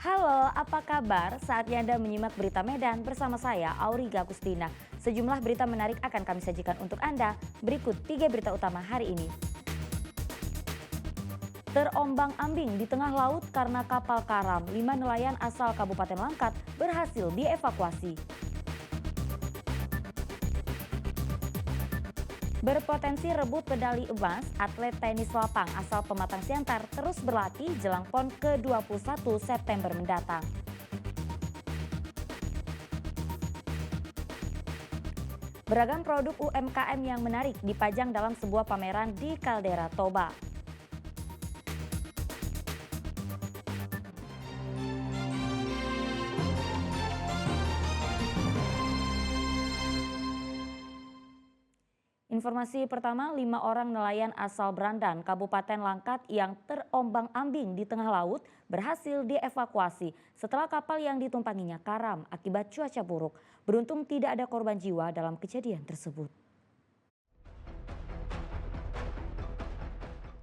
Halo, apa kabar? Saatnya Anda menyimak berita Medan bersama saya, Auriga Agustina. Sejumlah berita menarik akan kami sajikan untuk Anda. Berikut 3 berita utama hari ini. Terombang-ambing di tengah laut karena kapal karam. 5 nelayan asal Kabupaten Langkat berhasil dievakuasi. Berpotensi rebut medali emas, atlet tenis lapang asal Pematang Siantar terus berlatih jelang PON ke-21 September mendatang. Beragam produk UMKM yang menarik dipajang dalam sebuah pameran di Kaldera Toba. Informasi pertama, 5 orang nelayan asal Brandan, Kabupaten Langkat yang terombang-ambing di tengah laut berhasil dievakuasi setelah kapal yang ditumpanginya karam akibat cuaca buruk. Beruntung tidak ada korban jiwa dalam kejadian tersebut.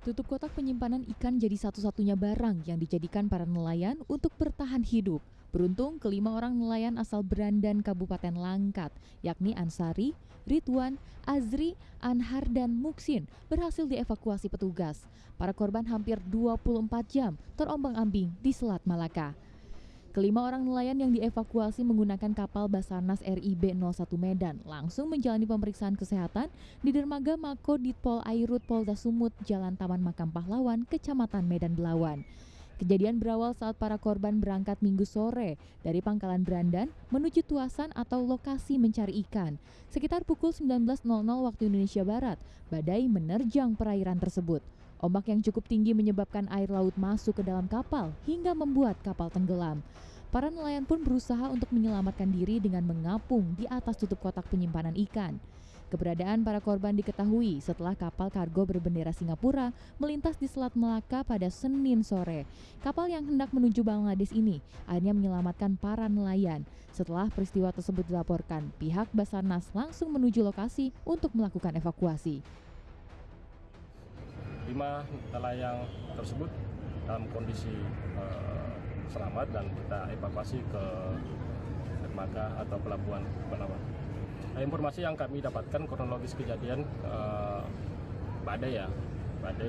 Tutup kotak penyimpanan ikan jadi satu-satunya barang yang dijadikan para nelayan untuk bertahan hidup. Beruntung kelima orang nelayan asal Brandan Kabupaten Langkat, yakni Ansari, Ridwan, Azri, Anhar, dan Muksin berhasil dievakuasi petugas. Para korban hampir 24 jam terombang-ambing di Selat Malaka. Kelima orang nelayan yang dievakuasi menggunakan kapal Basarnas RIB 01 Medan langsung menjalani pemeriksaan kesehatan di dermaga Mako Ditpol Airut Polda Sumut, Jalan Taman Makam Pahlawan, Kecamatan Medan Belawan. Kejadian berawal saat para korban berangkat Minggu sore dari Pangkalan Brandan menuju Tuasan atau lokasi mencari ikan. Sekitar pukul 19.00 waktu Indonesia Barat, badai menerjang perairan tersebut. Ombak yang cukup tinggi menyebabkan air laut masuk ke dalam kapal hingga membuat kapal tenggelam. Para nelayan pun berusaha untuk menyelamatkan diri dengan mengapung di atas tutup kotak penyimpanan ikan. Keberadaan para korban diketahui setelah kapal kargo berbendera Singapura melintas di Selat Melaka pada Senin sore. Kapal yang hendak menuju Bangladesh ini akhirnya menyelamatkan para nelayan. Setelah peristiwa tersebut dilaporkan, pihak Basarnas langsung menuju lokasi untuk melakukan evakuasi. 5 nelayan tersebut dalam kondisi selamat dan kita evakuasi ke dermaga atau pelabuhan Belawan. Informasi yang kami dapatkan kronologis kejadian badai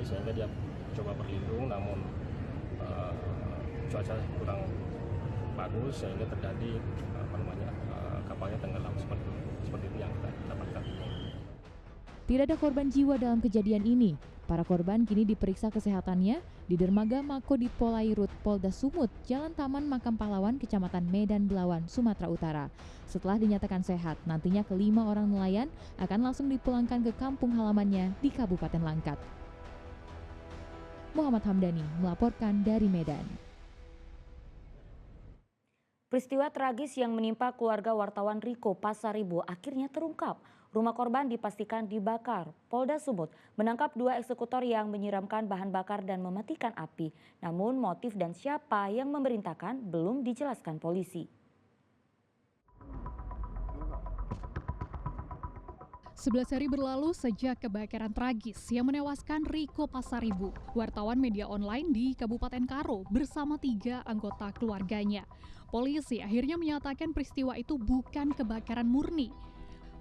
sehingga dia coba berlindung namun cuaca kurang bagus sehingga terjadi kapalnya tenggelam seperti itu yang kita dapatkan. Tidak ada korban jiwa dalam kejadian ini. Para korban kini diperiksa kesehatannya di dermaga Mako Ditpol Airut Polda Sumut, Jalan Taman Makam Pahlawan, Kecamatan Medan Belawan, Sumatera Utara. Setelah dinyatakan sehat, nantinya kelima orang nelayan akan langsung dipulangkan ke kampung halamannya di Kabupaten Langkat. Muhammad Hamdani melaporkan dari Medan. Peristiwa tragis yang menimpa keluarga wartawan Riko Pasaribu akhirnya terungkap. Rumah korban dipastikan dibakar. Polda Sumut menangkap 2 eksekutor yang menyiramkan bahan bakar dan mematikan api. Namun motif dan siapa yang memerintahkan belum dijelaskan polisi. 11 hari berlalu sejak kebakaran tragis yang menewaskan Riko Pasaribu, wartawan media online di Kabupaten Karo bersama 3 anggota keluarganya. Polisi akhirnya menyatakan peristiwa itu bukan kebakaran murni.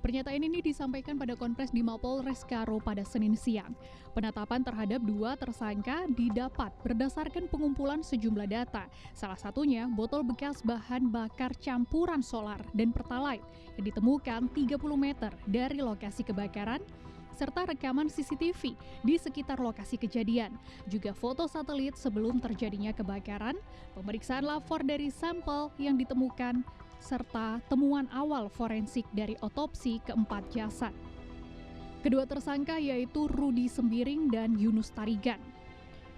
Pernyataan ini disampaikan pada konferensi di Mapolres Karo pada Senin siang. Penetapan terhadap 2 tersangka didapat berdasarkan pengumpulan sejumlah data. Salah satunya botol bekas bahan bakar campuran solar dan pertalite yang ditemukan 30 meter dari lokasi kebakaran, serta rekaman CCTV di sekitar lokasi kejadian. Juga foto satelit sebelum terjadinya kebakaran, pemeriksaan lapor dari sampel yang ditemukan, serta temuan awal forensik dari otopsi keempat jasad. Kedua tersangka yaitu Rudi Sembiring dan Yunus Tarigan.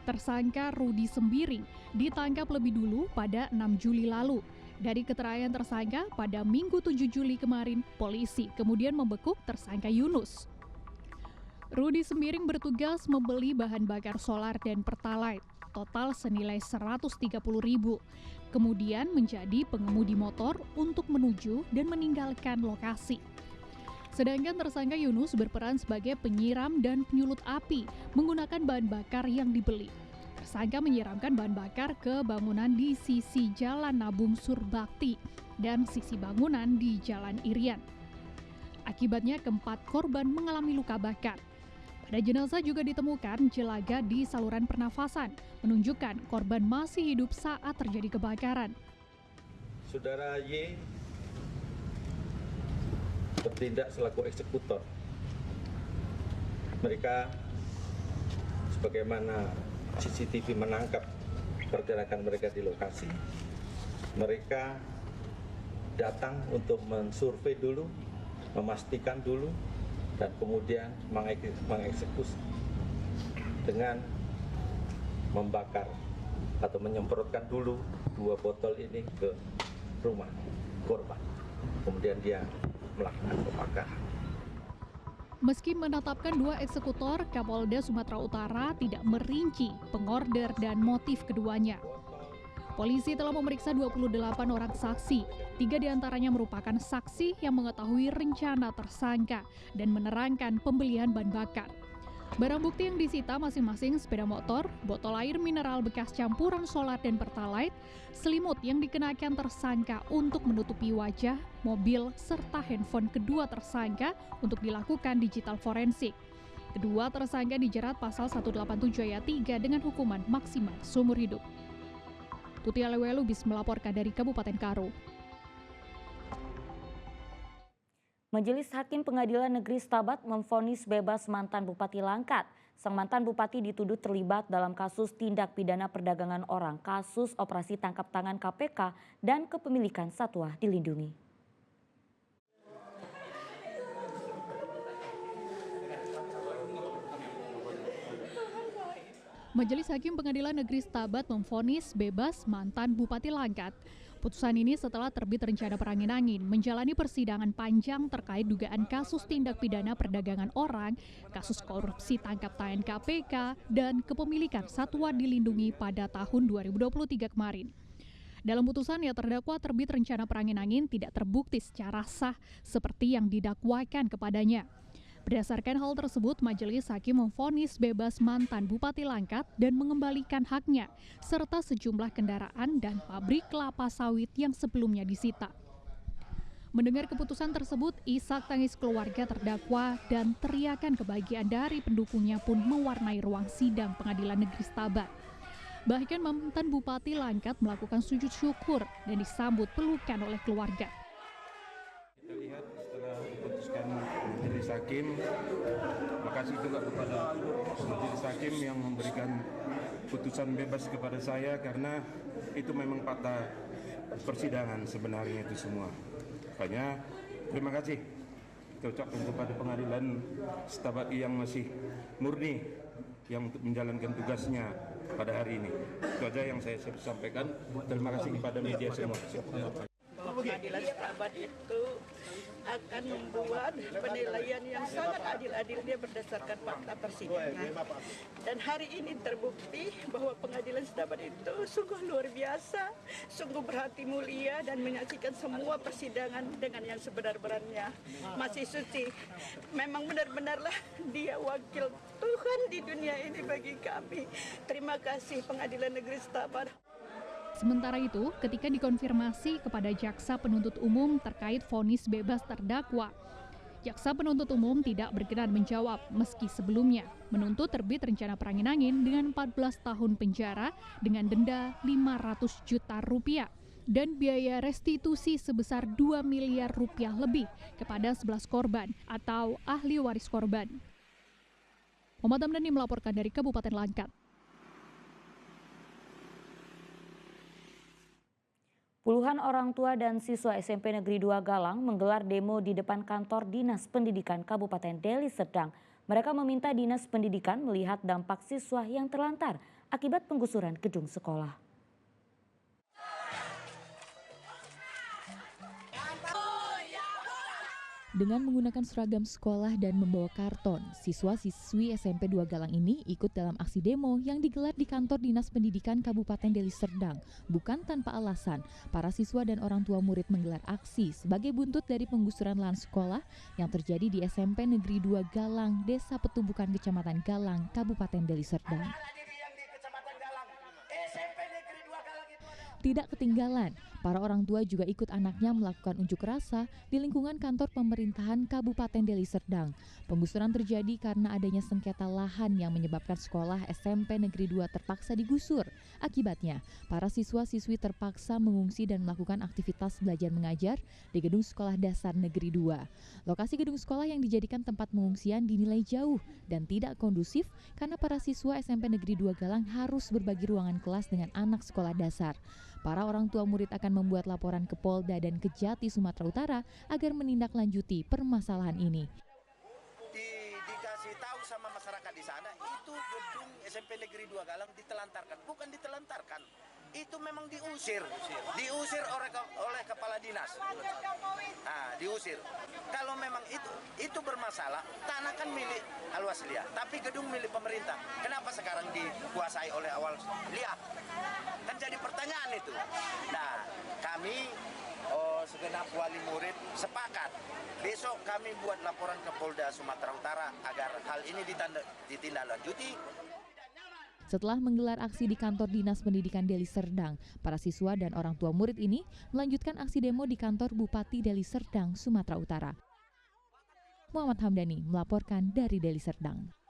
Tersangka Rudi Sembiring ditangkap lebih dulu pada 6 Juli lalu. Dari keterangan tersangka pada Minggu 7 Juli kemarin, polisi kemudian membekuk tersangka Yunus. Rudi Sembiring bertugas membeli bahan bakar solar dan pertalite, total senilai 130.000. Kemudian menjadi pengemudi motor untuk menuju dan meninggalkan lokasi. Sedangkan tersangka Yunus berperan sebagai penyiram dan penyulut api menggunakan bahan bakar yang dibeli. tersangka menyiramkan bahan bakar ke bangunan di sisi Jalan Nabung Surbakti dan sisi bangunan di Jalan Irian. Akibatnya keempat korban mengalami luka bakar. Pada jenazah juga ditemukan jelaga di saluran pernafasan, menunjukkan korban masih hidup saat terjadi kebakaran. Saudara Y bertindak selaku eksekutor. Mereka sebagaimana CCTV menangkap pergerakan mereka di lokasi, mereka datang untuk mensurvei dulu, memastikan dulu, dan kemudian mengeksekusi dengan membakar atau menyemprotkan dulu 2 botol ini ke rumah korban. Kemudian dia melakukan pembakaran. Meski menetapkan 2 eksekutor, Kapolda Sumatera Utara tidak merinci pengorder dan motif keduanya. Polisi telah memeriksa 28 orang saksi. 3 diantaranya merupakan saksi yang mengetahui rencana tersangka dan menerangkan pembelian bahan bakar. Barang bukti yang disita masing-masing sepeda motor, botol air mineral bekas campuran solar dan pertalite, selimut yang dikenakan tersangka untuk menutupi wajah, mobil, serta handphone kedua tersangka untuk dilakukan digital forensik. Kedua tersangka dijerat pasal 187 ayat 3 dengan hukuman maksimal seumur hidup. Tuti Alewelubis melaporkan dari Kabupaten Karo. Majelis Hakim Pengadilan Negeri Stabat memvonis bebas mantan Bupati Langkat. Sang mantan bupati dituduh terlibat dalam kasus tindak pidana perdagangan orang, kasus operasi tangkap tangan KPK, dan kepemilikan satwa dilindungi. Majelis Hakim Pengadilan Negeri Stabat memvonis bebas mantan Bupati Langkat. Putusan ini setelah terbit rencana perangin-angin menjalani persidangan panjang terkait dugaan kasus tindak pidana perdagangan orang, kasus korupsi tangkap tangan KPK, dan kepemilikan satwa dilindungi pada tahun 2023 kemarin. Dalam putusan, terdakwa terbit rencana perangin-angin tidak terbukti secara sah seperti yang didakwakan kepadanya. Berdasarkan hal tersebut, Majelis Hakim memvonis bebas mantan Bupati Langkat dan mengembalikan haknya, serta sejumlah kendaraan dan pabrik kelapa sawit yang sebelumnya disita. Mendengar keputusan tersebut, isak tangis keluarga terdakwa dan teriakan kebahagiaan dari pendukungnya pun mewarnai ruang sidang Pengadilan Negeri Stabat. Bahkan mantan Bupati Langkat melakukan sujud syukur dan disambut pelukan oleh keluarga. Kita lihat setelah diputuskan Majelis Hakim, makasih juga kepada Majelis Hakim yang memberikan putusan bebas kepada saya karena itu memang fakta persidangan sebenarnya itu semua. Makanya terima kasih kita ucapkan kepada pengadilan Stabat yang masih murni yang menjalankan tugasnya pada hari ini. Itu aja yang saya sampaikan. Terima kasih kepada media semua. Pengadilan Stabat itu akan membuat penilaian yang sangat adil-adilnya berdasarkan fakta persidangan. Dan hari ini terbukti bahwa Pengadilan Stabat itu sungguh luar biasa, sungguh berhati mulia dan menyaksikan semua persidangan dengan yang sebenar-benarnya. Masih suci, memang benar-benarlah dia wakil Tuhan di dunia ini bagi kami. Terima kasih Pengadilan Negeri Stabat. Sementara itu, ketika dikonfirmasi kepada jaksa penuntut umum terkait vonis bebas terdakwa, jaksa penuntut umum tidak berkenan menjawab meski sebelumnya menuntut terbit rencana perangin-angin dengan 14 tahun penjara dengan denda 500 juta rupiah dan biaya restitusi sebesar 2 miliar rupiah lebih kepada 11 korban atau ahli waris korban. Muhammad Hamdani melaporkan dari Kabupaten Langkat. Puluhan orang tua dan siswa SMP Negeri 2 Galang menggelar demo di depan kantor Dinas Pendidikan Kabupaten Deli Serdang. Mereka meminta Dinas Pendidikan melihat dampak siswa yang terlantar akibat penggusuran gedung sekolah. Dengan menggunakan seragam sekolah dan membawa karton, siswa-siswi SMP 2 Galang ini ikut dalam aksi demo yang digelar di kantor Dinas Pendidikan Kabupaten Deli Serdang. Bukan tanpa alasan, para siswa dan orang tua murid menggelar aksi sebagai buntut dari penggusuran lahan sekolah yang terjadi di SMP Negeri 2 Galang, Desa Petumbukan, Kecamatan Galang, Kabupaten Deli Serdang. Tidak ketinggalan, para orang tua juga ikut anaknya melakukan unjuk rasa di lingkungan kantor pemerintahan Kabupaten Deli Serdang. Penggusuran terjadi karena adanya sengketa lahan yang menyebabkan sekolah SMP Negeri 2 terpaksa digusur. Akibatnya, para siswa-siswi terpaksa mengungsi dan melakukan aktivitas belajar mengajar di gedung Sekolah Dasar Negeri 2. Lokasi gedung sekolah yang dijadikan tempat pengungsian dinilai jauh dan tidak kondusif karena para siswa SMP Negeri 2 Galang harus berbagi ruangan kelas dengan anak sekolah dasar. Para orang tua murid akan membuat laporan ke Polda dan Kejati Sumatera Utara agar menindaklanjuti permasalahan ini. Dikasih tahu sama masyarakat di sana, itu gedung SMP Negeri 2 Galang ditelantarkan. Bukan ditelantarkan, itu memang diusir oleh kepala dinas. Nah, diusir. Kalau memang itu bermasalah, tanah kan milik Al-Wasliyah, tapi gedung milik pemerintah. Kenapa sekarang dikuasai oleh Al-Wasliyah? Kan jadi pertanyaan itu. Nah, kami segenap wali murid sepakat. Besok kami buat laporan ke Polda Sumatera Utara agar hal ini ditindaklanjuti. Setelah menggelar aksi di kantor Dinas Pendidikan Deli Serdang, para siswa dan orang tua murid ini melanjutkan aksi demo di kantor Bupati Deli Serdang, Sumatera Utara. Muhammad Hamdani melaporkan dari Deli Serdang.